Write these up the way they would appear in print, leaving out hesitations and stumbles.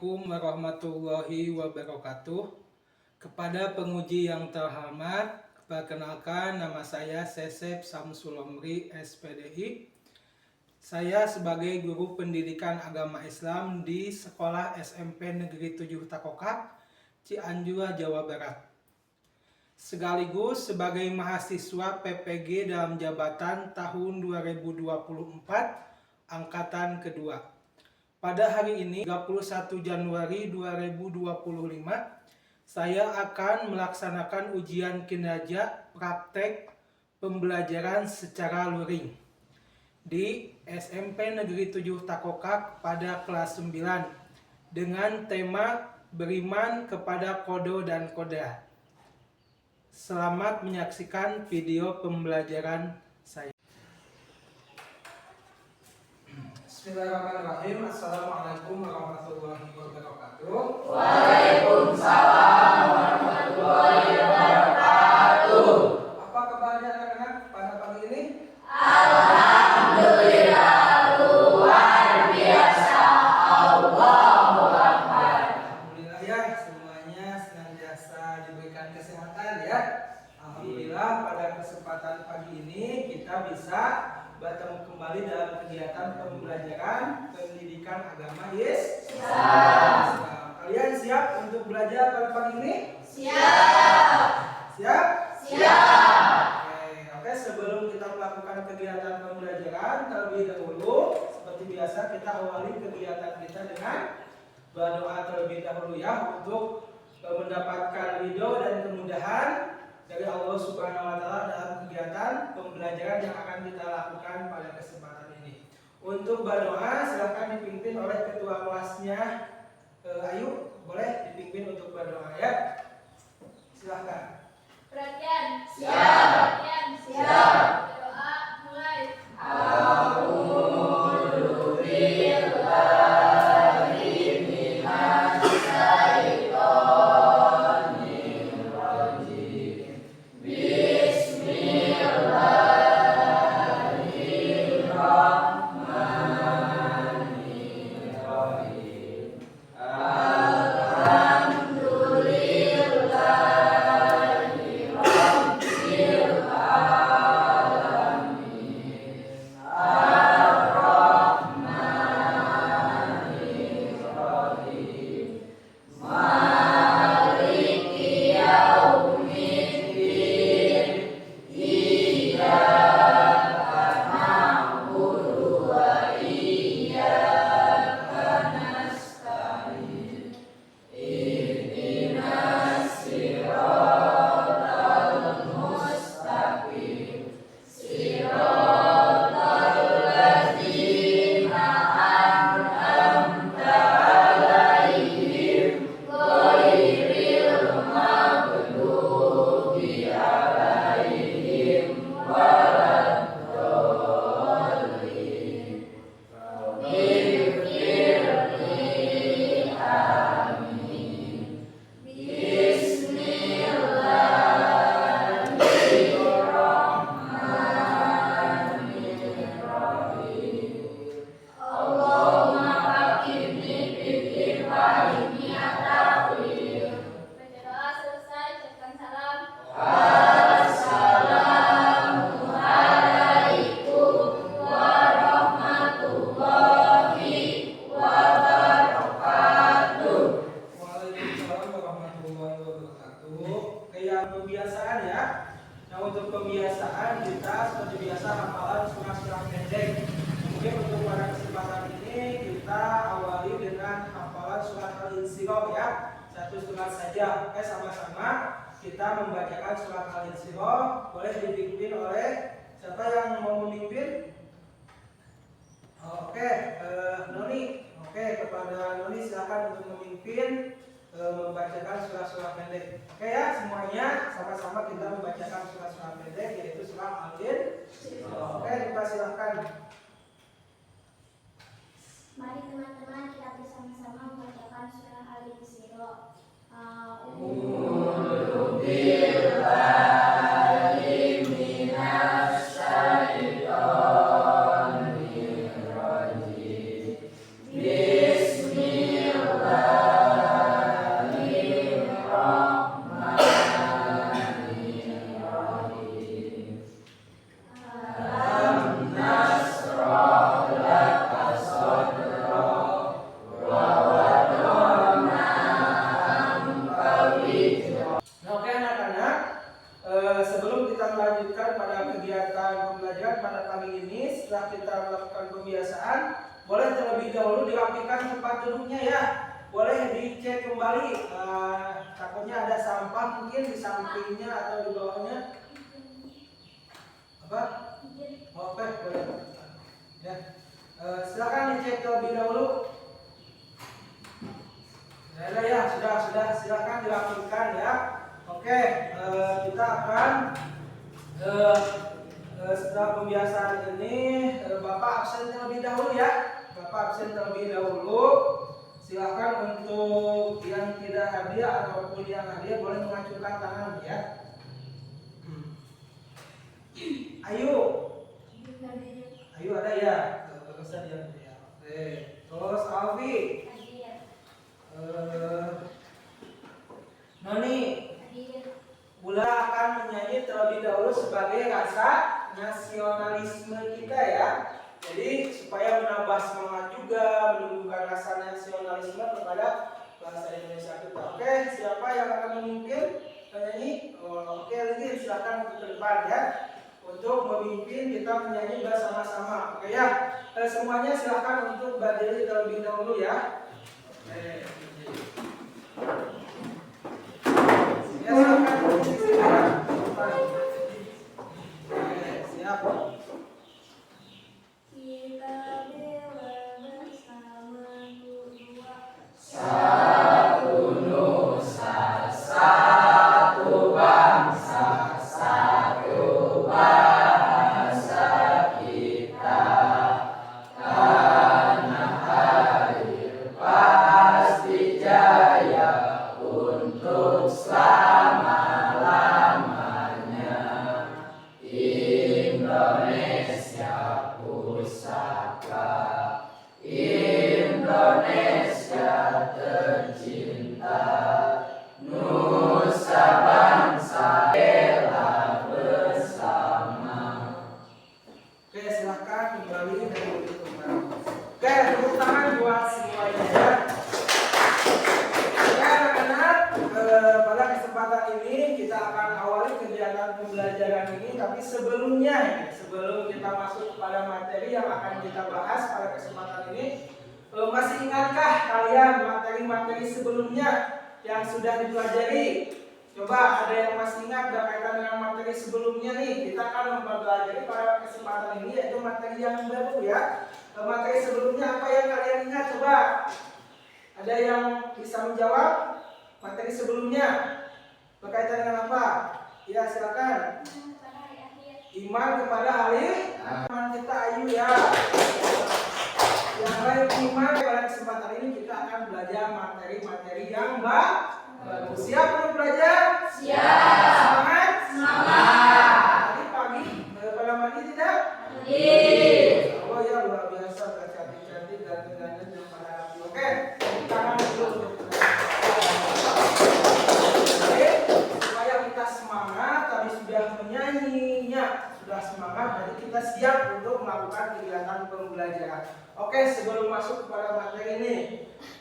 Assalamualaikum warahmatullahi wabarakatuh. Kepada penguji yang terhormat, perkenalkan nama saya Sesep Samsul Omri, SPDI. Saya sebagai guru pendidikan agama Islam di Sekolah SMP Negeri 7 Takokak, Cianjur, Jawa Barat. Sekaligus sebagai mahasiswa PPG dalam jabatan tahun 2024, angkatan kedua. Pada hari ini, 31 Januari 2025, saya akan melaksanakan ujian kinerja praktek pembelajaran secara luring di SMP Negeri 7 Takokak pada kelas 9 dengan tema beriman kepada kodo dan koda. Selamat menyaksikan video pembelajaran saya. Bismillahirrahmanirrahim. Assalamualaikum warahmatullahi wabarakatuh. Waalaikumsalam warahmatullahi wabarakatuh. Apa kabarnya anak-anak pada pagi ini? Alhamdulillah luar biasa. Allahu Akbar. Alhamdulillah ya, semuanya senantiasa diberikan kesehatan ya. Alhamdulillah pada kesempatan pagi ini kita bisa bertemu kembali dalam kegiatan pembelajaran pendidikan agama Islam. Kalian siap untuk belajar pada pagi ini? Siap. Siap? Siap. Oke, sebelum kita melakukan kegiatan pembelajaran, terlebih dahulu seperti biasa kita awali kegiatan kita dengan berdoa terlebih dahulu ya, untuk mendapatkan ridho dan kemudahan dari Allah Subhanahu wa Ta'ala dalam kegiatan pembelajaran yang akan kita lakukan pada kesempatan ini. Untuk berdoa silakan dipimpin oleh ketua kelasnya. Ayu, boleh dipimpin untuk berdoa ya. Silakan. Perhatian. Siap. Perhatian. Siap. Berdoa mulai. A'udzu billahi minasy syaithanir rajim. Bismillahirrahmanirrahim. Alhamdulillahi rabbil alamin. Ar-Rahmanir Rahim. Maliki yaumiddin. Iyyaka na'budu wa iyyaka nasta'in. Ihdinas siratal mustaqim. Siratal ladzina an'amta 'alaihim ghairil maghdubi 'alaihim waladdallin. Ighfirli, amin. Bismillahirrahmanirrahim. Allahumma faqihni fid-din wa alimni at-ta'wil. Baca doa selesai, ucapkan salam. Assalamualaikum warahmatullahi wabarakatuh. Waalaikumsalam warahmatullahi wabarakatuh. Kayak pembiasaan ya. Nah, untuk pembiasaan kita seperti biasa hafalan surah-surah pendek. Mungkin untuk pada kesempatan ini kita awali dengan hafalan surat Al-Insyirah ya. Satu surat saja. Oke, sama-sama kita membacakan surat Al-Insyirah. Boleh dipimpin oleh siapa yang mau memimpin? Oke, Noni. Oke, kepada Noni silakan untuk memimpin membacakan surah-surah pendek. Oke ya, semuanya sama-sama kita membacakan surah-surah pendek, yaitu surah Al-Insyirah. Oke, dipersilakan. Mari teman-teman kita bersama-sama membacakan surah Al-Insyirah. A'udzu billahi minasy syaithanir rajim. Bismillah. pembelajaran pada pagi ini. Setelah kita melakukan pembiasaan, boleh terlebih dahulu dirapikan tempat duduknya ya. Boleh dicek kembali, takutnya ada sampah mungkin di sampingnya atau di bawahnya. Apa? Oke, boleh. Ya. Silakan dicek terlebih dahulu. Ya, sudah, silakan dirapikan ya. Oke, kita akan setelah pembiasaan ini Bapak absen terlebih dahulu ya. Bapak absen terlebih dahulu. Silakan untuk yang tidak hadir ataupun yang hadir boleh mengacungkan tangan ya. Ayo ada ya. Terus dia ya. Oke. Terus Alfi. Noni. Bula akan menyanyi terlebih dahulu sebagai rasa nasionalisme kita ya. Jadi supaya menambah semangat juga, menumbuhkan rasa nasionalisme kepada bahasa Indonesia kita. Oke, siapa yang akan memimpin menyanyi? Oke, Lili silakan untuk ke depan ya. Untuk memimpin kita menyanyi bersama-sama. Oke ya. Semuanya silakan untuk berdiri terlebih dahulu ya. Oke. Ya, silakan untuk sisi ya. Oke, siap. Kita bela bersama dua. Satu nusa, satu bangsa, satu bahasa kita. Tanah air pasti jaya untuk selama-lamanya. Indonesia pusaka, Indonesia tercinta, nusa bangsa bela bersama. Oke, silahkan kembali dari duduk kembali. Oke, tepuk tangan buat semuanya ya. Ya anak-anak, pada kesempatan ini kita akan awali kegiatan pembelajaran ini. Tapi sebelumnya, sebelum kita masuk kepada materi yang akan kita bahas pada kesempatan ini, masih ingatkah kalian materi-materi sebelumnya yang sudah dipelajari? Coba ada yang masih ingat berkaitan dengan materi sebelumnya nih? Kita akan mempelajari pada kesempatan ini yaitu materi yang baru ya. Materi sebelumnya apa yang kalian ingat? Coba ada yang bisa menjawab? Materi sebelumnya berkaitan dengan apa? Ya silakan. Iman kepada hari iman kita, ayu ya. Yang lain iman. Pada kesempatan ini kita akan belajar materi-materi yang baru. Siap untuk belajar? Siap. Semangat? Semangat. Tadi pagi pada mandi tidak? Oh ya, luar biasa, cantik-cantik, ganteng-ganteng yang pada rapi. Oke, tangan dulu. Oke, supaya kita semangat, tadi sudah menyanyinya, sudah semangat, jadi kita siap untuk melakukan kegiatan pembelajaran. Oke, sebelum masuk kepada materi ini,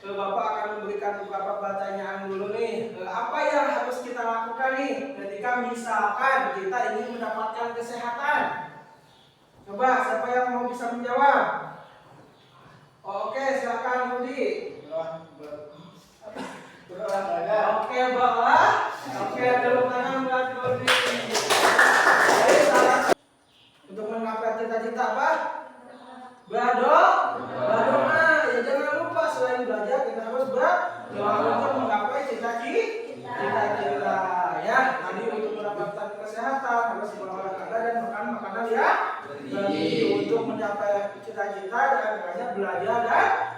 Bapak akan memberikan beberapa pertanyaan dulu nih. Apa yang harus kita lakukan nih ketika misalkan kita ingin mendapatkan kesehatan? Coba siapa yang mau bisa menjawab? Oke, silakan Budi. Oke, bola. Oke, tepuk tangan buat Budi. Untuk menggapai cita-cita apa? Berdoa. Ya jangan lupa selain belajar kita harus berdoa untuk menggapai cita-cita ya. Tadi untuk mendapatkan kesehatan harus berolahraga dan makan makanan ya bergizi. Untuk mencapai cita-cita dan makanya belajar dan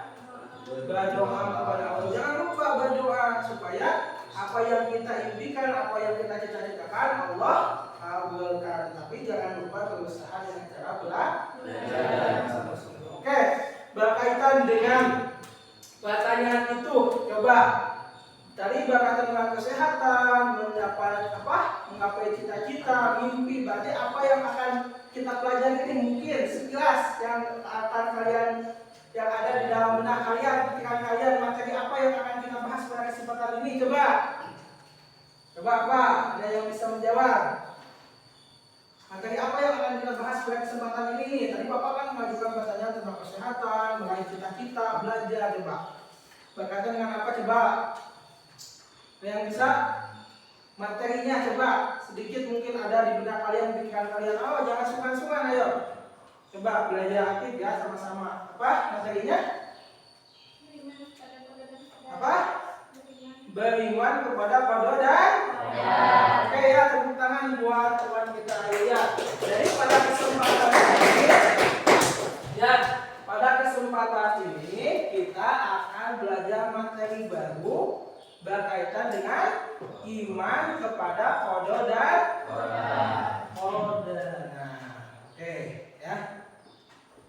berdoa kepada Allah. Jangan lupa berdoa supaya apa yang kita impikan, apa yang kita cita-citakan Allah kabulkan. Tapi jangan lupa berusaha dengan cara belajar. Oke, berkaitan dengan pertanyaan itu, coba tadi berkaitan dengan kesehatan, menggapai cita-cita, mimpi. Berarti apa yang akan kita pelajari ini mungkin sekilas yang akan kalian, yang ada di dalam benak kalian, pikiran kalian, materi apa yang akan kita bahas pada kesempatan ini? Coba apa? Ada yang bisa menjawab? Materi apa yang akan kita bahas pada kesempatan tadi Bapak kan mengajukan pertanyaan tentang kesehatan, meraih cita-cita, belajar, coba. Berkaitan dengan apa coba? Yang bisa materinya coba sedikit mungkin ada di benak kalian, pikiran kalian. Oh, jangan sungkan-sungkan, ayo. Coba belajar aktif ya sama-sama. Apa materinya? Apa? Beriman kepada Pada dan Oke ya, tepuk tangan buat teman kita ya. Jadi pada kesempatan ini ya, pada kesempatan ini kita akan belajar materi baru berkaitan dengan iman kepada Pada dan Pada. Nah, oke ya.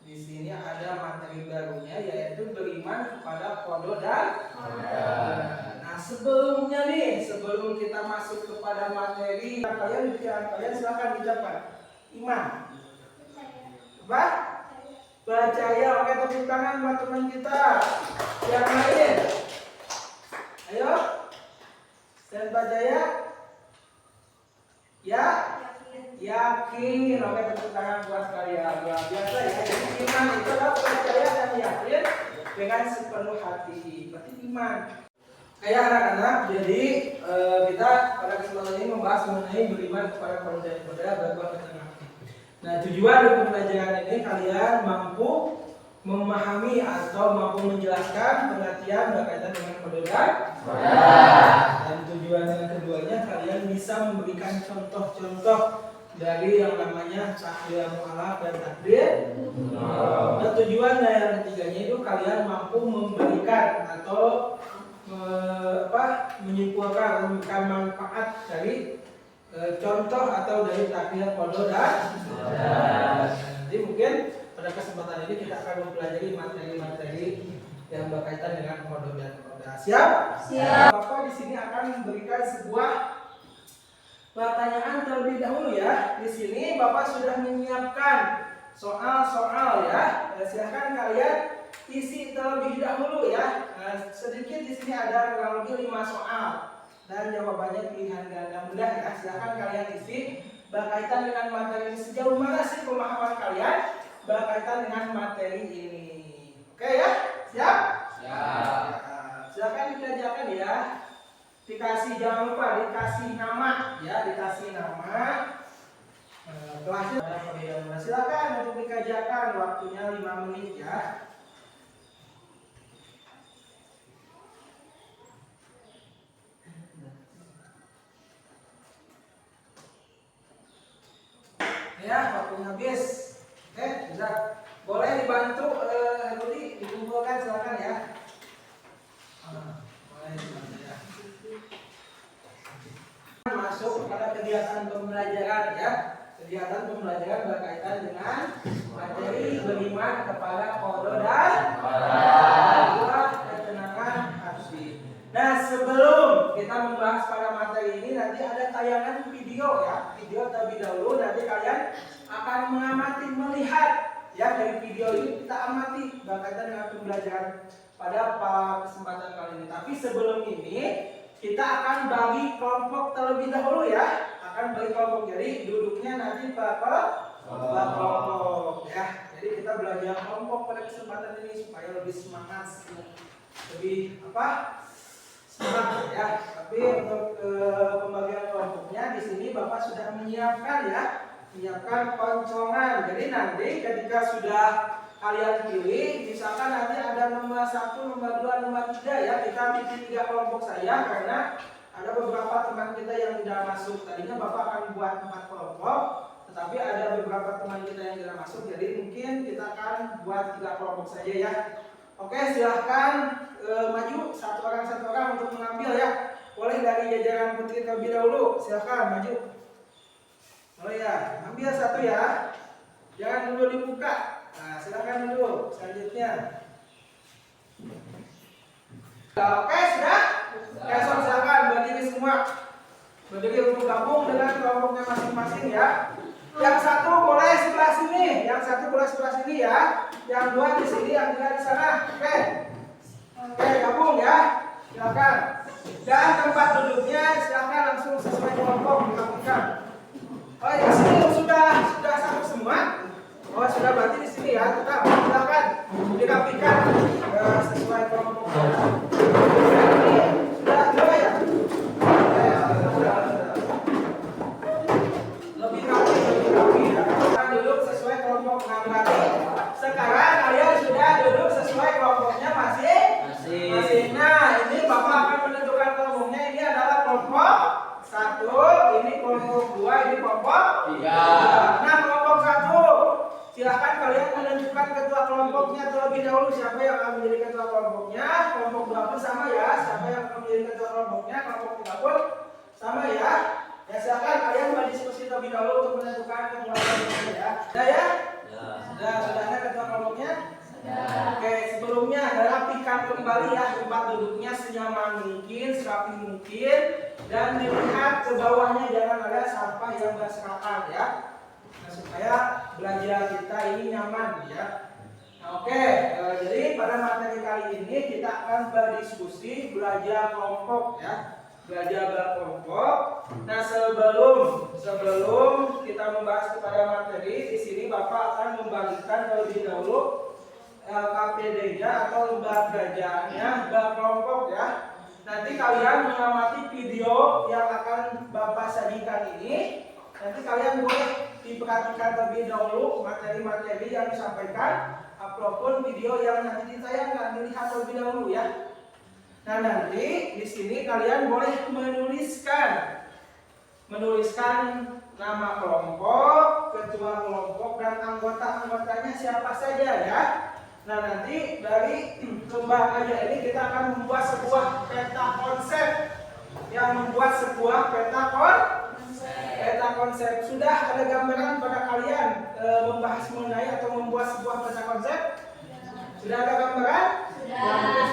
Di sini ada materi barunya yaitu beriman kepada Pada dan Nah, sebelumnya nih, sebelum kita masuk kepada materi, kalian pikiran kalian silakan ucapkan iman. Apa? Percaya. Oke, tepuk tangan buat teman kita. Yang lain. Ayo. Saya percaya. Ya. Yakin. Oke, tepuk tangan buat kalian. Luar biasa ya. Jadi iman itu adalah percaya dan yakin dengan sepenuh hati. Berarti iman. Kayak anak-anak, jadi kita pada kesempatan ini membahas mengenai beriman kepada Pada dan berbuat ketenangan. Nah, tujuan dari pembelajaran ini kalian mampu memahami atau mampu menjelaskan pengertian berkaitan dengan Pada dan tujuan yang keduanya kalian bisa memberikan contoh-contoh dari yang namanya takbir mu'alaf dan takbir. Dan tujuan yang ketiganya itu kalian mampu memberikan atau menyimpulkan atau memberikan manfaat dari contoh atau dari takbir Pada dan nanti mungkin pada kesempatan ini kita akan mempelajari materi-materi yang berkaitan dengan Pada dan Siap? Siap. Bapak di sini akan memberikan sebuah pertanyaan terlebih dahulu ya. Di sini Bapak sudah menyiapkan soal-soal ya. Silahkan kalian isi terlebih dahulu ya. Sedikit di sini ada kurang lebih 5 soal dan jawabannya pilihan ganda mudah ya. Silahkan kalian isi berkaitan dengan materi ini. Sejauh mana sih pemahaman kalian berkaitan dengan materi ini? Oke ya, siap? Siap. Silahkan dikerjakan ya. Dikasih, jangan lupa dikasih nama ya, dikasih nama. Kelasnya silakan untuk dikerjakan, waktunya 5 menit ya. Ya, waktunya habis. Oke, bisa. Boleh dibantu Rudi dikumpulkan silakan ya. Boleh dibantu ya. Masuk pada kegiatan pembelajaran ya. Kegiatan pembelajaran berkaitan dengan materi beriman kepada Pada dan berbuat ketenangan hati. Nah, sebelum kita membahas pada materi ini nanti ada tayangan video ya. Video terlebih dahulu, nanti kalian akan mengamati, melihat ya dari video ini kita amati berkaitan dengan pembelajaran pada kesempatan kali ini. Tapi sebelum ini kita akan bagi kelompok terlebih dahulu ya. Akan bagi kelompok, jadi duduknya nanti per kelompok ya. Jadi kita belajar kelompok pada kesempatan ini supaya lebih semangat, lebih semangat ya. Tapi untuk pembagian kelompoknya di sini Bapak sudah menyiapkan ya, menyiapkan koncongan. Jadi nanti ketika sudah kalian pilih, misalkan nanti ada nomor 1, nomor 2, nomor 3 ya, kita pilih 3 kelompok saja karena ada beberapa teman kita yang tidak masuk. Tadinya Bapak akan buat 4 kelompok, tetapi ada beberapa teman kita yang tidak masuk, jadi mungkin kita akan buat 3 kelompok saja ya. Oke, silahkan maju satu orang untuk mengambil ya. Boleh dari jajaran putri terlebih dahulu, silahkan maju. Boleh ya, ambil satu ya. Jangan dulu dibuka. Nah, silahkan dulu. Selanjutnya. Oke, sudah? Besok silahkan berdiri semua. Berdiri untuk gabung dengan kelompoknya masing-masing ya. Yang satu boleh sebelah sini, yang satu boleh sebelah sini ya. Yang 2 di sini, yang 3 di sana. Oke. Oke, gabung ya. Silakan. Dan tempat duduknya silakan langsung sesuai kelompok dilakukan. Oh, di sini sudah satu semua. Oh, sudah, berarti tetap silakan dirapikan sesuai kelompoknya. Sudah dua ya? Sudah. Lebih rapi ya. Kita duduk sesuai kelompok. Nah, berarti sekarang kalian sudah duduk sesuai kelompoknya masing-masing. Nah, ini Bapak akan menentukan kelompoknya. Ini adalah kelompok 1, ini kelompok 2, ini kelompok 3. Nah, kelompok 1, silahkan kalian menentukan ketua kelompoknya terlebih dahulu. Siapa yang akan menjadi ketua kelompoknya? Kelompok 2 pun sama ya. Siapa yang akan menjadi ketua kelompoknya? Kelompok 3 pun sama ya. Ya, silahkan kalian berdiskusi terlebih dahulu untuk menentukan ketua kelompoknya ya. Sudah ya? Sudah ada ketua kelompoknya? Oke, sebelumnya rapikan kembali ya tempat duduknya senyaman mungkin, serapi mungkin, dan dilihat ke bawahnya jangan ada sampah yang berserakan ya. Nah, supaya belajar kita ini nyaman ya. Nah, oke, jadi pada materi kali ini kita akan berdiskusi belajar kelompok ya. Belajar berkelompok. Nah, sebelum kita membahas kepada materi, di sini Bapak akan membagikan terlebih dahulu LKPD-nya atau lembaganya berkelompok ya. Nanti kalian mengamati video yang akan Bapak sajikan ini. Nanti kalian boleh diperhatikan terlebih dahulu materi-materi yang disampaikan, apapun video yang nanti ditayangkan, dilihat terlebih dahulu ya. Nah, nanti di sini kalian boleh menuliskan nama kelompok, ketua kelompok, dan anggota-anggotanya siapa saja ya. Nah, nanti dari lembaga ini kita akan membuat sebuah peta konsep. Peta konsep. Sudah ada gambaran pada kalian membahas mengenai atau membuat sebuah peta konsep? Sudah ada gambaran?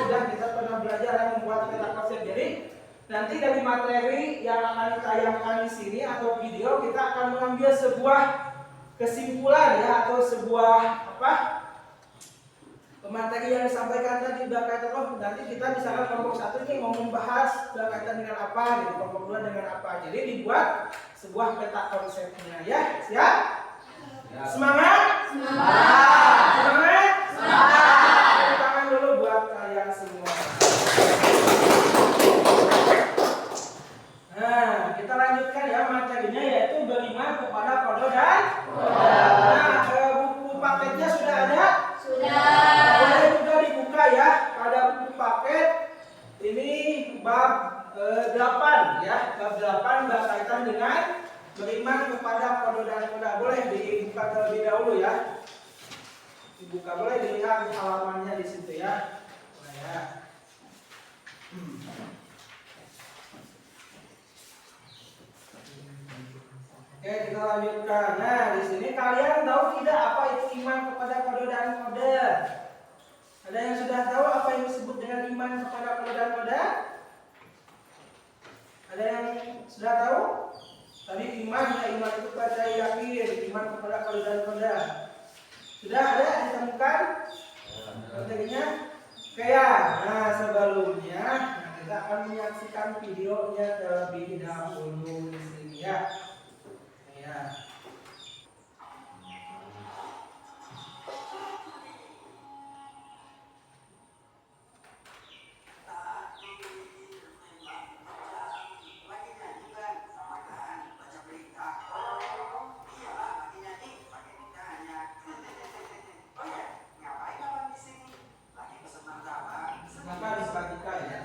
Sudah kita pernah belajar membuat peta konsep. Jadi nanti dari materi yang akan ditayangkan di sini atau video kita akan mengambil sebuah kesimpulan ya, atau sebuah materi yang disampaikan tadi berkaitan nanti kita misalkan kelompok 1 ini mau membahas berkaitan dengan apa gitu, kelompok 2 dengan apa. Jadi dibuat sebuah peta konsepnya ya. Siap? Semangat? Semangat? Tepuk tangan dulu buat kalian semua. Nah, kita lanjutkan ya materinya, yaitu beriman kepada kode dan koda. Nah, buku paketnya sudah ada? Sudah. Boleh juga dibuka ya. Pada buku paket ini bab 8 ya. Bab 8 berkaitan dengan beriman kepada kode dan koda. Boleh dibuka terlebih dahulu ya. Dibuka, boleh dilihat halamannya di situ ya. Nah, ya. Oke, kita lanjutkan. Nah, di sini kalian tahu tidak apa itu iman kepada kode dan kode? Ada yang sudah tahu apa yang disebut dengan iman kepada kode dan kode? Ada yang sudah tahu? Tadi iman itu percaya yakin, iman kepada kode dan kode. Sudah ada ditemukan materinya? Oke ya. Nah, sebelumnya kita akan menyaksikan videonya terlebih dahulu di sini ya. Ya. Kenapa diperhatikan ya?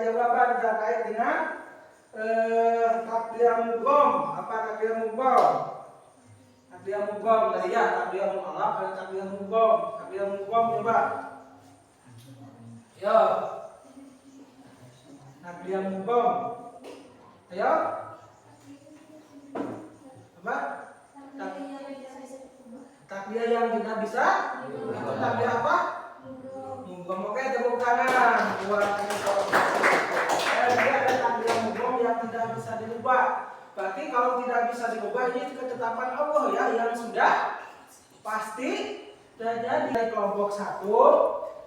jawaban terkait dengan takdir mugom. Apa takdir mugom? Takdir mugom tadi ya, takdir mu'alaf dan takdir mugom. Takdir mugom coba. Yo. Takdir mugom. Ayo. Apa? Takdir yang tidak bisa. Itu takdir apa? Mugom. Oke, tepuk tangan buat ada takdir mugom yang tidak bisa dirubah. Berarti kalau tidak bisa dirubah ini ketetapan Allah ya yang sudah pasti terjadi. Dari kelompok 1,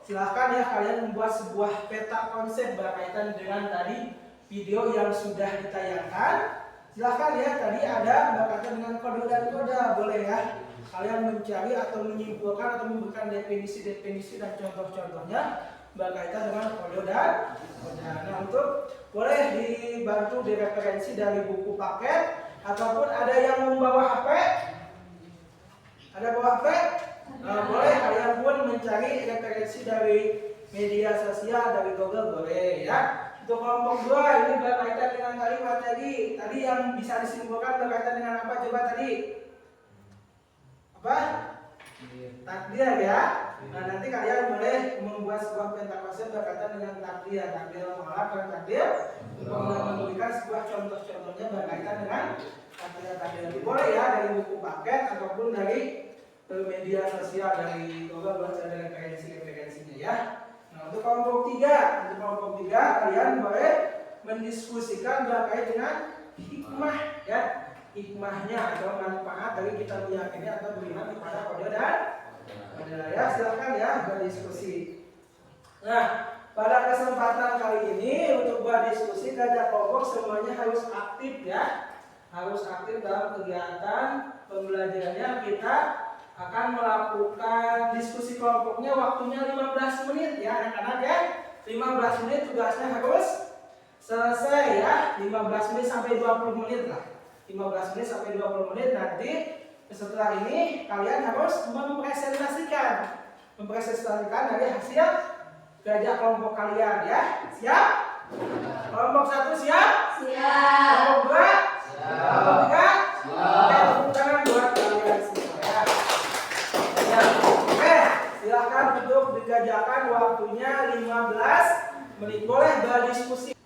silahkan ya kalian membuat sebuah peta konsep berkaitan dengan tadi video yang sudah ditayangkan. Silahkan ya, tadi ada berkaitan dengan kode dan kode, boleh ya kalian mencari atau menyimpulkan atau memberikan definisi-definisi dan contoh-contohnya berkaitan dengan kode dan kode. Nah, untuk boleh dibantu direferensi dari buku paket ataupun ada yang membawa HP. Ada bawa HP? Boleh kalian pun mencari referensi dari media sosial dari Google, boleh ya. Untuk kelompok 2 ini berkaitan dengan tadi materi. Tadi yang bisa disimpulkan berkaitan dengan apa coba tadi? Apa? Takdir ya. Nah, nanti kalian boleh membuat sebuah peta konsep berkaitan dengan takdir mu'alaf dan takdir. Memberikan sebuah contoh-contohnya berkaitan dengan takdir. Boleh ya dari buku paket ataupun dari media sosial dari Google buat ada referensinya ya. Nah, untuk kelompok 3, kalian boleh mendiskusikan berkait dengan hikmah ya. Hikmahnya atau manfaat dari kita meyakini atau beriman kepada kode dan kode ya. Silakan ya berdiskusi. Nah, pada kesempatan kali ini untuk berdiskusi gajah kelompok semuanya harus aktif ya. Harus aktif dalam kegiatan pembelajarannya. Kita akan melakukan diskusi kelompoknya, waktunya 15 menit ya anak-anak ya. 15 menit tugasnya harus selesai ya. 15 menit sampai 20 menit lah. 15 menit sampai 20 menit nanti setelah ini kalian harus mempresentasikan dari hasil gajah kelompok kalian ya. Siap? Kelompok 1 siap? Siap. Kelompok 2? Siap. Kelompok 3? Siap. Oke, tepuk tangan buat kalian semua ya. Oke, silahkan untuk digajakan waktunya 15 menit. Boleh berdiskusi.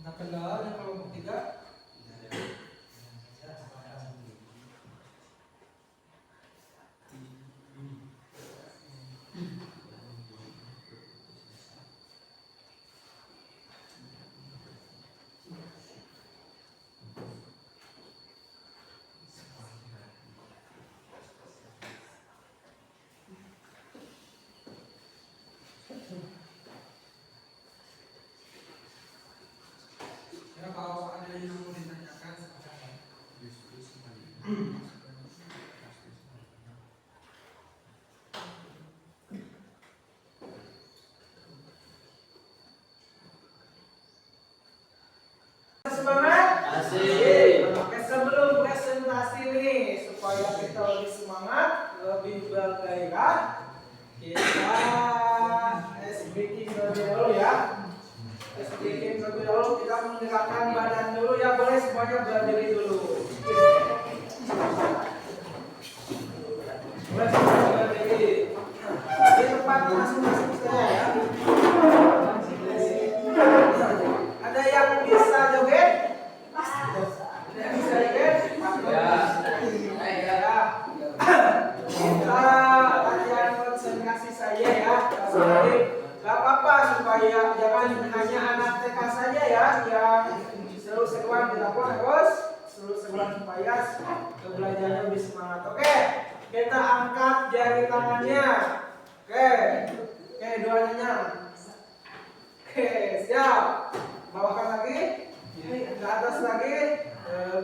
Nah, kendala yang kelompok 3. Ya, kalau ada yang mau ditanyakan semangat? Asik. Oke, sebelum presentasi nih supaya kita lebih semangat, lebih bergairah, kita speaking terlebih dahulu ya. Speaking terlebih dahulu, kita menggerakkan badan dulu ya. Boleh semuanya berdiri dulu. Boleh semuanya berdiri di tempat masing-masing saya ya. Ada yang bisa joget? Ada yang bisa joget? Ya. Kita latihan konsentrasi saja ya. Gak apa-apa supaya jangan hanya anak TK saja ya yang seru-seruan dilakukan, harus seru-seruan supaya belajarnya lebih semangat. Oke, kita angkat jari tangannya. Oke, dua-duanya. Oke, siap. Bawakan lagi, ke atas lagi.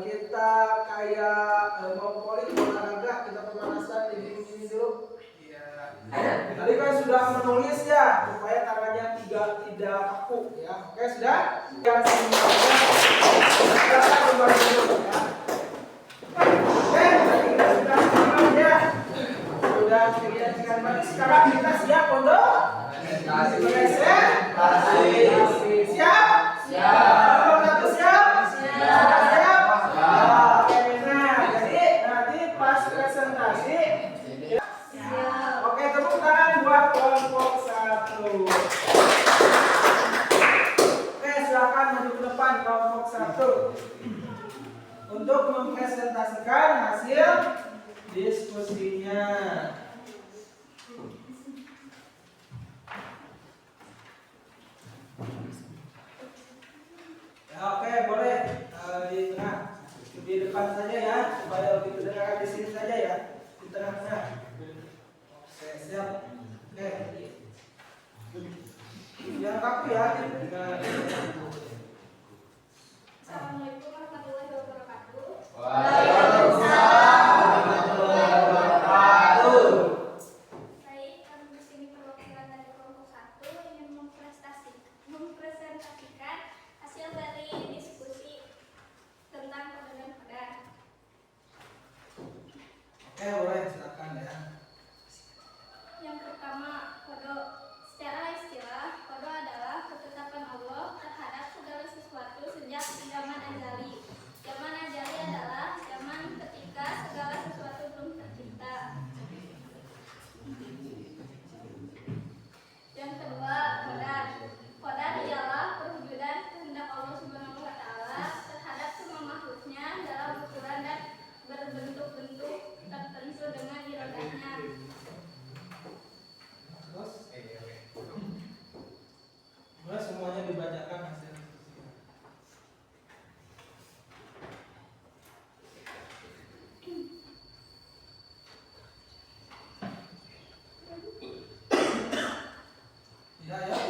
Kita kayak mau polling olahraga, kita pemanasan ini dulu. Tadi kan sudah menulis ya, supaya tangannya tidak kaku ya. Oke, sudah? Yang semuanya kita kembali dulu ya. Oke, tadi kita sudah semuanya. Berarti sekarang kita siap untuk presentasi. Siap? Siap. Satu siap? Siap. Siap? Oke, nah jadi nanti pas presentasi. Oke, tepuk tangan buat kelompok 1. Oke, silakan maju ke depan kelompok 1 untuk mempresentasikan hasil diskusinya. Ya, oke, boleh di tengah, di depan saja ya, supaya lebih terdengar di sini saja ya, di tengah-tengah. Oke, siap. Oke. Yang kaku ya. Assalamualaikum warahmatullahi wabarakatuh. Baik, kami di sini perwakilan dari kelompok 1 ingin mempresentasikan hasil dari diskusi tentang perbedaan kodar. Oke, boleh silakan ya. Yang pertama, kodo. Secara istilah, kodo adalah ketetapan Allah terhadap segala sesuatu sejak zaman azali. Zaman azali adalah zaman ketika segala sesuatu belum tercipta. Yang kedua, qadar. Qadar ialah perwujudan kehendak Allah Subhanahu wa taala terhadap semua makhluknya dalam ukuran dan berbentuk-bentuk tertentu dengan iradahnya. Terus? Boleh semuanya dibacakan hasil diskusinya. Ya, ya.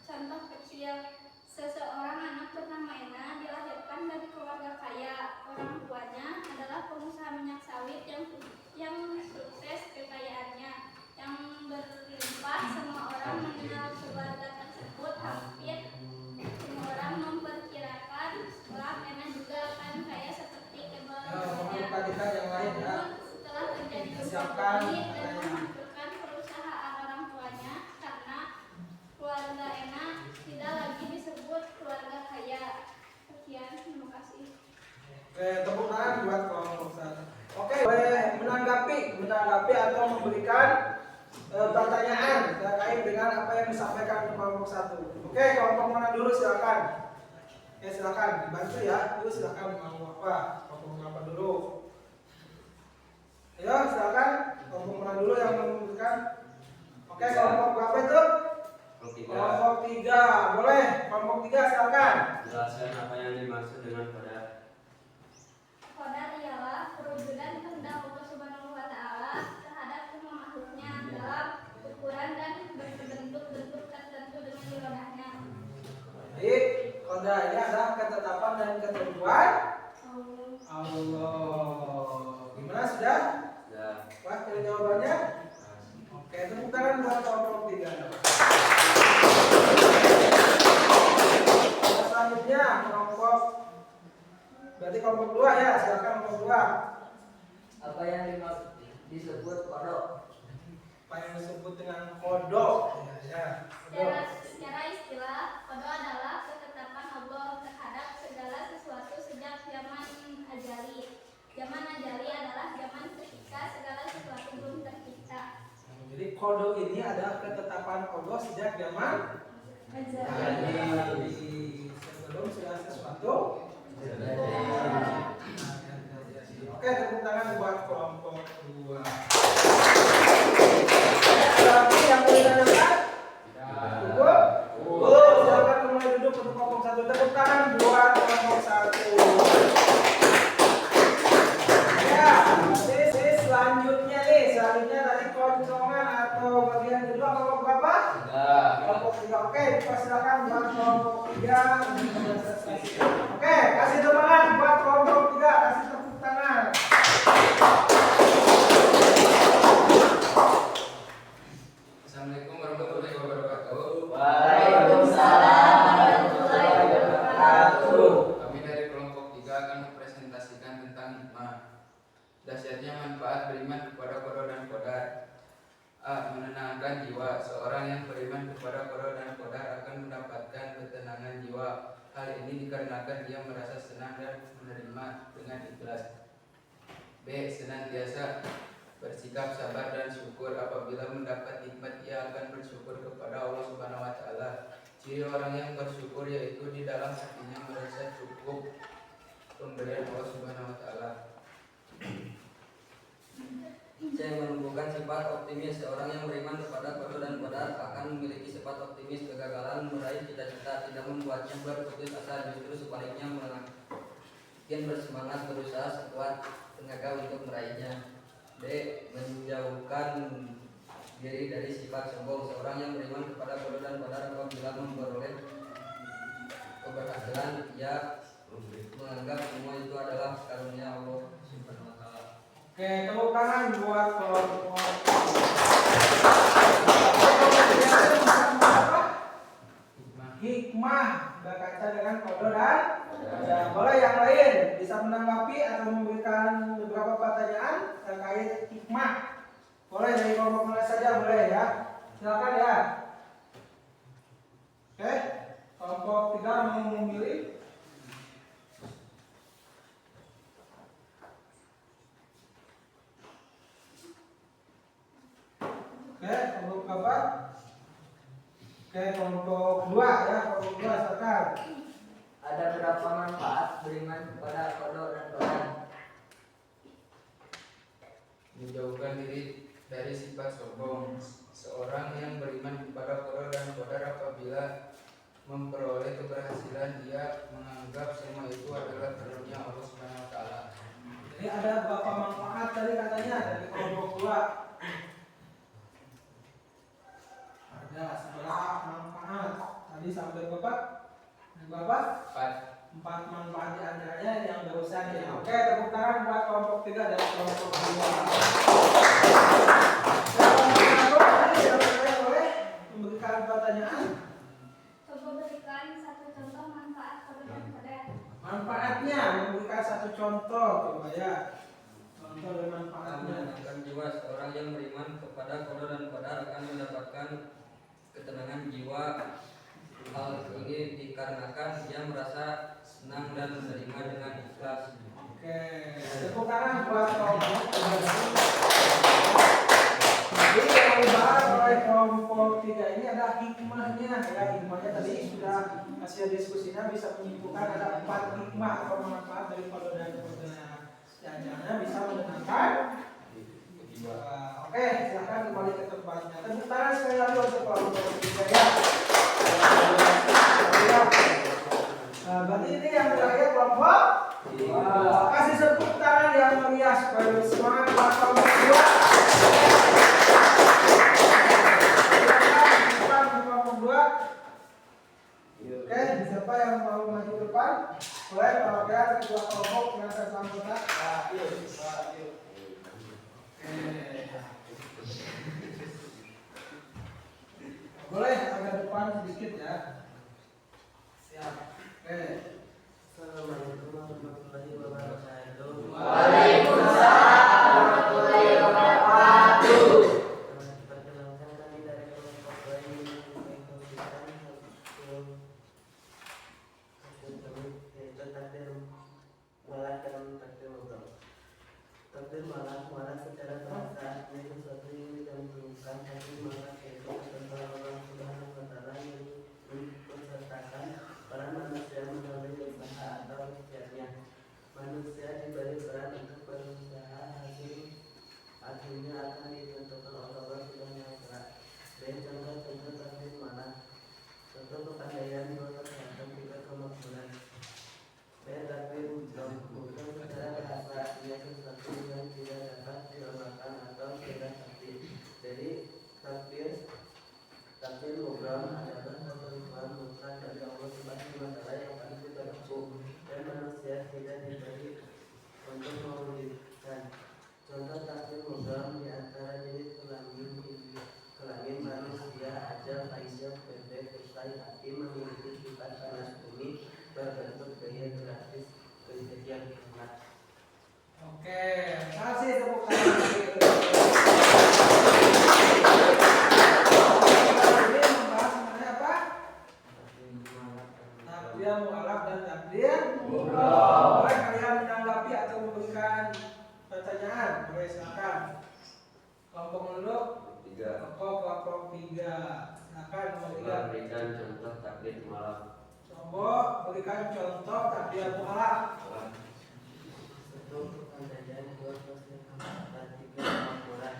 Contoh kecil, seseorang anak bernama Ena dilahirkan dari keluarga kaya. Orang tuanya adalah pengusaha minyak sawit yang sukses kekayaannya, yang berlimpah. Semua orang mengenal keluarga tersebut. Hampir semua orang memperkirakan kelak Ena juga akan kaya seperti kedua orang Mohon tuanya. perhatikan yang lain ya. Namun setelah terjadi Siapkan gempa bumi dan menghancurkan perusahaan orang tuanya karena keluarga Ena tidak lagi disebut keluarga kaya. Sekian, terima kasih. Oke, tepuk tangan buat kelompok 1. Oke, boleh menanggapi atau memberikan pertanyaan terkait dengan apa yang disampaikan kelompok 1. Oke, kelompok mana dulu silakan. Ya silakan dibantu ya. Dulu silakan mau apa? Kelompok apa dulu? Ayo silakan. Kelompok mana dulu yang memberikan? Oke, kelompok berapa itu? Kelompok 3. Boleh. Kelompok 3 silakan. Jelaskan apa yang dimaksud dengan qadar. Qadar ialah perwujudan kehendak Allah Subhanahu wa taala terhadap semua makhluknya dalam ukuran dan berbentuk-bentuk tertentu dengan iradahnya. Baik, qadar ini adalah ketetapan dan ketentuan Allah. Allah. Gimana sudah? Ya. Wah, dari jawabannya? Oke, tepuk tangan buat kelompok 3. Selanjutnya kelompok, berarti kelompok 2 ya, silakan kelompok 2. Apa yang disebut kodok? Apa yang disebut dengan kodok? Ya, kodok. Secara istilah, kodo adalah ketetapan Allah terhadap segala sesuatu sejak zaman azali. Zaman azali adalah zaman ketika segala sesuatu belum tercipta. Jadi kodok ini adalah ketetapan Allah sejak zaman azali. Sebelum segala sesuatu. Oke, tepuk tangan buat kelompok 2. Lagi yang boleh ditanyakan? Cukup? Silakan mulai duduk untuk kelompok 1. Tepuk tangan buat kelompok 1. Ya, nanti selanjutnya tadi koncongan atau bagian kedua kelompok berapa? Kelompok 3. Oke, silakan buat kelompok 3. Oke, kasih tepuk tangan buat kelompok 3. Kasih tepuk tangan. Assalamualaikum warahmatullahi wabarakatuh. Waalaikumsalam. Dahsyatnya manfaat beriman kepada Qada dan Qadar. A. Menenangkan jiwa. Seorang yang beriman kepada Qada dan Qadar akan mendapatkan ketenangan jiwa. Hal ini dikarenakan dia merasa senang dan menerima dengan ikhlas. B. Senantiasa bersikap sabar dan syukur. Apabila mendapat nikmat, ia akan bersyukur kepada Allah Subhanahu wa taala. Ciri orang yang bersyukur yaitu di dalam hatinya merasa cukup pemberian Allah Subhanahu wa taala. C. Menumbuhkan sifat optimis. Seorang yang beriman kepada Qada dan Qadar akan memiliki sifat optimis. Kegagalan meraih cita-cita tidak membuatnya berputus asa, justru sebaliknya makin bersemangat berusaha sekuat tenaga untuk meraihnya. D. Menjauhkan diri dari sifat sombong. Seorang yang beriman kepada Qada dan Qadar apabila memperoleh keberhasilan, ia menganggap semua itu adalah karunia Allah Subhanahu wa taala. Oke, tepuk tangan buat kelompok. Hikmah berkaitan dengan Qada dan Qadar. Boleh yang lain bisa menanggapi atau memberikan beberapa pertanyaan terkait hikmah. Boleh dari kelompok mana saja boleh ya. Silakan ya. Oke, kelompok 3 mau memilih. Oke, kelompok berapa? Oke, kelompok 2 ya, kelompok 2 silakan. Ada berapa manfaat beriman kepada Qada dan Qadar? Menjauhkan diri dari sifat sombong. Seorang yang beriman kepada Qada dan Qadar apabila memperoleh keberhasilan, dia menganggap semua itu adalah karunia Allah Subhanahu wa taala. Jadi ada berapa manfaat tadi katanya dari kelompok 2? Ada 11 manfaat. Tadi sampai berapa? Berapa? 4 manfaat di antaranya yang barusan ya. Oke, tepuk tangan buat kelompok 3 dan kelompok 2. Boleh memberikan pertanyaan? Coba berikan satu contoh manfaat Qada dan Qadar. Manfaatnya memberikan satu contoh coba ya. Contoh dari manfaatnya. Menenangkan jiwa. Seorang yang beriman kepada Qada dan Qadar akan mendapatkan ketenangan jiwa. Hal ini dikarenakan dia merasa senang dan menerima dengan ikhlas. Oke, tepuk tangan buat kelompok 3. Jadi yang dibahas oleh kelompok 3 ini adalah hikmahnya. Ya, hikmahnya tadi sudah hasil diskusinya bisa menyimpulkan ada 4 hikmah atau manfaat dari Qada dan Qadar. Jangan bisa menenangkan. Oke, silahkan kembali ke tempatnya. Tepuk tangan sekali lagi untuk kelompok 3 ya. Berarti ini yang terakhir kelompok. Kasih tepuk tangan yang meriah supaya semangat buat kelompok 2. Kelompok 2. Oke, siapa yang mau maju ke depan? Boleh kalau ya ketua kelompok dengan saya anggota. Yuk. Boleh agak depan sedikit ya. Siap. Oke. Assalamualaikum warahmatullahi wabarakatuh. Waalaikumsalam warahmatullahi wabarakatuh. Perkenalkan kami dari kelompok lain mengikuti yaitu takdir malah dan takdir ngobrol. Takdir malah secara bahasa ini sesuatu yang digantungkan hati malah yaitu ketentuan Allah Subhanahu wa taala yang mensertakan para manusia melalui usaha atau ikhtiarnya. Manusia diberi peran untuk berusaha, hasilnya akan ditentukan oleh Allah Subhanahu wa taala. Dan contoh-contoh takdir malah, contoh kepandaian, dua kesehatan, tiga kemakmuran. Dan takdir bukan secara bahasa ia sesuatu yang tidak dapat diramakan atau tidak pasti. Jadi takdir program adalah ketentuan mutlak dari Allah Subhanahu wa taala yang paling berlaku dan manusia tidak diberi untuk mewujudkan. Contoh takdir program di antara jenis kelamin manusia ajal, ajab, bebek, besai, hati memiliki sifat panas bumi berbentuk gaya gratis kejadian kiamat. Oke, kasih tepuk tangan. Ini membahas mengenai apa? Takbir mu'alaf dan takbir mubrom. Boleh kalian menanggapi atau memberikan pertanyaan? Boleh silakan. Kelompok duduk. Kelompok 3. Silakan nomor 3. Berikan contoh takbir mu'alaf. Coba berikan contoh takbir mu'alaf. 1 kepandaian, 2 kesehatan, 3 kemakmuran.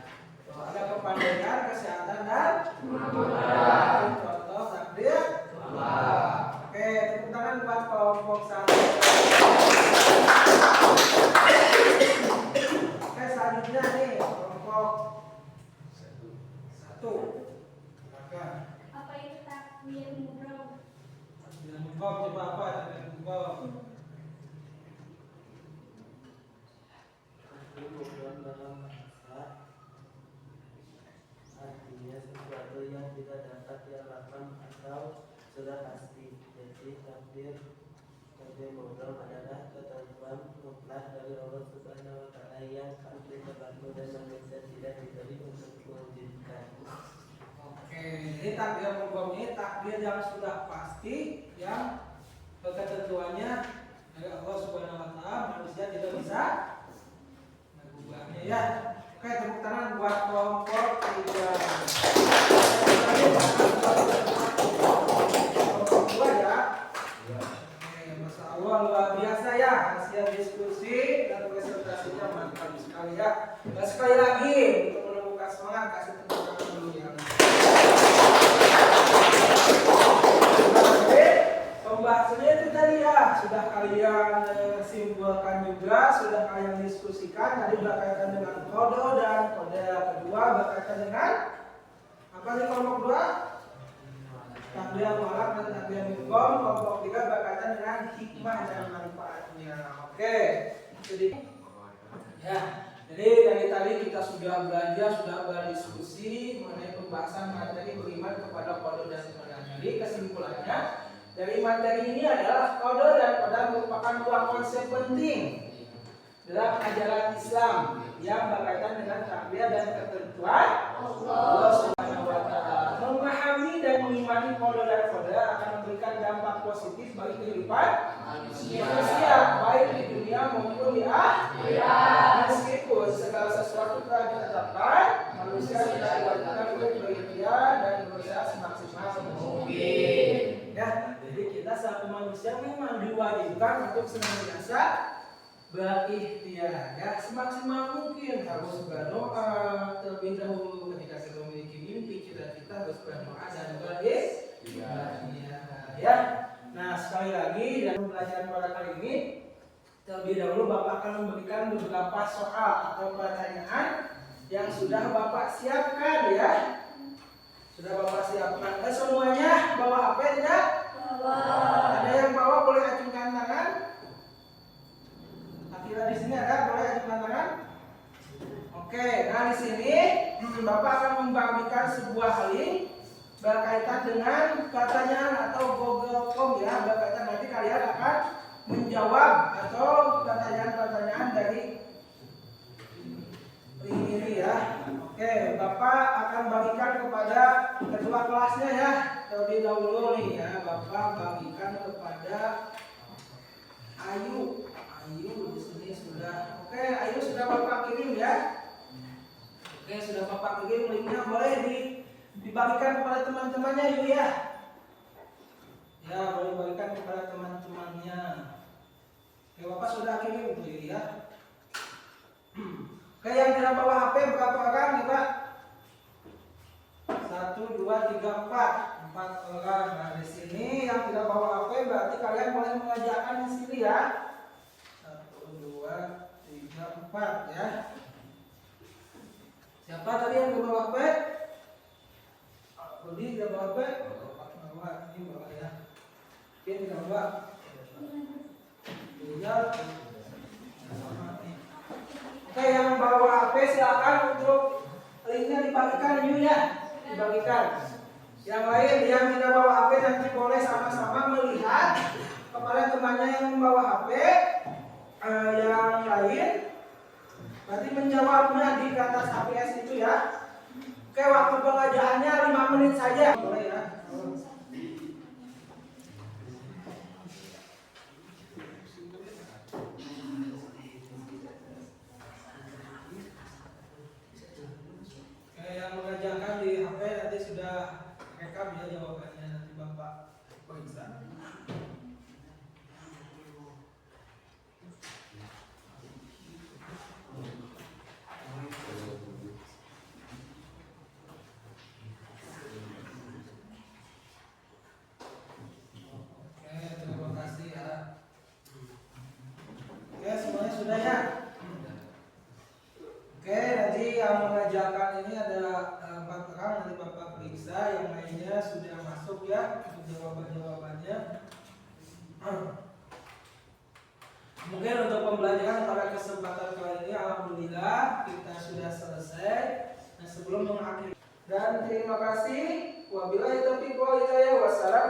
Ada kepandaian, kesehatan dan kemakmuran. Contoh takbir mu'alaf. Oke, tepuk tangan buat kelompok 1. Oke, selanjutnya nih kelompok 1. Silakan. Apa itu takbir mubrom? Takbir mubrom coba apa takbir mubrom? Takbir mubrom dalam bahasa artinya sesuatu yang tidak dapat diharapkan atau sudah pasti. Jadi takbir mubrom adalah ketentuan mutlak dari Allah Subhanahu wa taala yang pasti terlalu dan manusia tidak diberi untuk mewujudkan. Oke, jadi takbir mubrom ini takbir yang sudah pasti yang ketentuannya dari Allah Subhanahu wa taala, manusia tidak bisa mengubahnya ya. Oke, tepuk tangan buat kelompok 3. Kelompok 2 ya. Oke, Masya Allah luar biasa ya hasil diskusi dan presentasinya mantap sekali ya. Dan sekali lagi untuk menumbuhkan semangat kasih tepuk tangan dulu ya. Pembahasannya itu tadi ya sudah kalian simpulkan juga, sudah kalian diskusikan. Tadi berkaitan dengan kode dan kode kedua berkaitan dengan apa sih kelompok 2? Takbir mu'alaf dan takbir mubrom. Kelompok 3 berkaitan dengan hikmah dan manfaatnya. Oke, jadi ya. Jadi dari tadi kita sudah belajar, sudah berdiskusi mengenai pembahasan materi beriman kepada kode dan qadar. Jadi kesimpulannya dari materi ini adalah kode dan qadar merupakan dua konsep penting dalam ajaran Islam yang berkaitan dengan takbir dan ketentuan Allah Subhanahu wa taala. Memahami dan mengimani kode dan qadar akan memberikan dampak positif bagi kehidupan manusia baik di dunia maupun di akhirat. Meskipun segala sesuatu telah ditetapkan, manusia tidak diwajibkan untuk berikhtiar dan berusaha semaksimal mungkin. Ya, jadi kita selaku manusia memang diwajibkan untuk senantiasa berikhtiar ya semaksimal mungkin, harus berdoa terlebih dahulu ketika kita memiliki mimpi, cita-cita harus berdoa dan berikhtiar ya. Nah, sekali lagi dalam pelajaran pada kali ini terlebih dahulu Bapak akan memberikan beberapa soal atau pertanyaan yang sudah Bapak siapkan ya. Sudah Bapak siapkan. Semuanya bawa HP tidak? Ada yang bawa boleh acungkan tangan. Akhirnya di sini ada boleh acungkan tangan. Oke, nah di sini Bapak akan membagikan sebuah link berkaitan dengan pertanyaan atau Google Form ya, berkaitan nanti kalian akan menjawab atau pertanyaan-pertanyaan dari ini ya. Oke, Bapak akan bagikan kepada ketua kelasnya ya. Terlebih dahulu nih ya, Bapak bagikan kepada Ayu. Ayu di sini sudah. Oke, Ayu sudah Bapak kirim ya. Oke, sudah Bapak kirim linknya, boleh dibagikan kepada teman-temannya Ayu ya. Ya, boleh bagikan kepada teman-temannya. Oke, Bapak sudah kirim tuh ya. Oke, yang tidak bawa HP berapa orang nih Pak? 1, 2, 3, 4 orang. Nah di sini yang tidak bawa HP berarti kalian boleh mengerjakan di sini ya. 1, 2, 3, 4 ya. Siapa tadi yang tidak bawa HP? Budi tidak bawa HP? Bawa, ini bawa ya. Oke, tidak bawa. Tinggal. Oke, yang bawa HP silakan untuk linknya dibagikan yuk ya, dibagikan. Yang lain yang tidak bawa HP nanti boleh sama-sama melihat kepada temannya yang membawa HP yang lain Berarti menjawabnya di atas HPS itu ya. Oke, waktu pengajaannya 5 menit saja. Boleh ya. Oke, yang mengajarkan di HP nanti sudah rekam ya jawabannya, nanti Bapak periksa. Oke, terima kasih ya. Oke, semuanya sudah ya. Oke, nanti yang mengajarkan ini ada 4 orang, nanti Bapak periksa, yang lainnya sudah masuk ya untuk jawaban-jawabannya. Mungkin untuk pembelajaran pada kesempatan kali ini alhamdulillah kita sudah selesai. Nah, sebelum mengakhiri dan terima kasih. Wabillahi taufiq wal hidayah. Wassalamu